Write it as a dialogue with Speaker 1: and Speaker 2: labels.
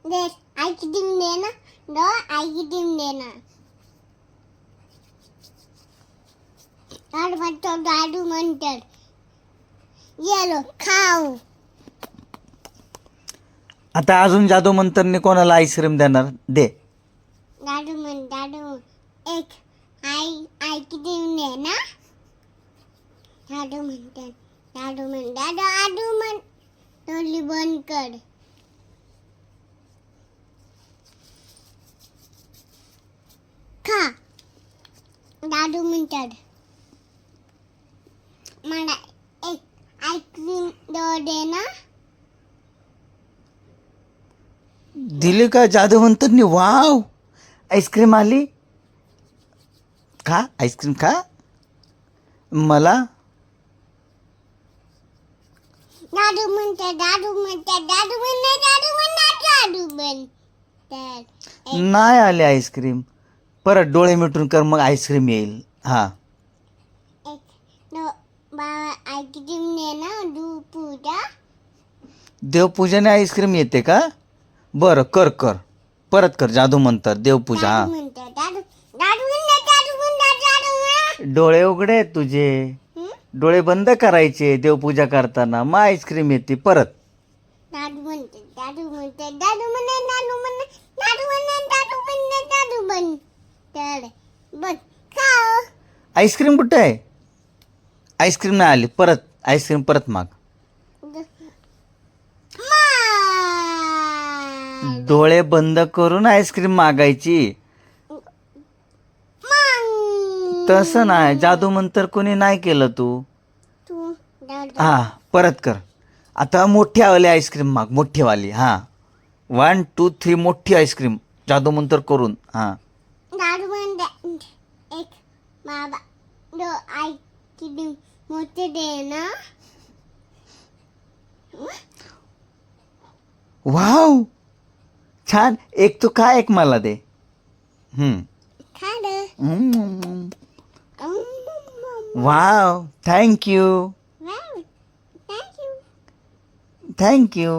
Speaker 1: दे ice cream दे ना दो ice cream दे ना दादू म्हणतात येलो खाऊ
Speaker 2: आता अजून जादू मंतरने कोणाला आईस्क्रीम देणार? दे.
Speaker 1: दादू एक आईस्क्रीम दे ना दादू म्हणतात दादू म्हण तोली बंद कर खा दादू म्हणतात मला एक आईस्क्रीम दे ना
Speaker 2: दिली का जादू मंतरने? वाव, आईस्क्रीम आली. खा आईस्क्रीम खा. मला
Speaker 1: दादू म्हणतात
Speaker 2: नाही आले आईस्क्रीम. परत डोळे मिटून कर, मग आईस्क्रीम येईल. हा,
Speaker 1: आईस्क्रीम दे ना पूजा
Speaker 2: देवपूजाने आईस्क्रीम येते का? बरं, कर कर, परत कर. जादू मंतर देवपूजा. हा, डोळे उघडे तुझे, डोळे बंद करायचे देवपूजा करताना, मग आईस्क्रीम येते परत. आईस्क्रीम कुठे आहे? आईस्क्रीम नाही आली. परत आईस्क्रीम परत माग. डोळे बंद करून आईस्क्रीम मागायची. तसं नाही, जादू मंतर कोणी नाही केलं तू. हा, परत कर. आता मोठीवाली आईस्क्रीम माग, मोठीवाली. हा, 1 2 3 मोठी आईस्क्रीम जादू मंतर करून. हा,
Speaker 1: एक बाबा दो आईस्क्रीम मोठे दे ना
Speaker 2: वाव, छान. एक तू खा, एक मला दे. Wow, thank you.
Speaker 1: Wow, thank you.
Speaker 2: Thank you.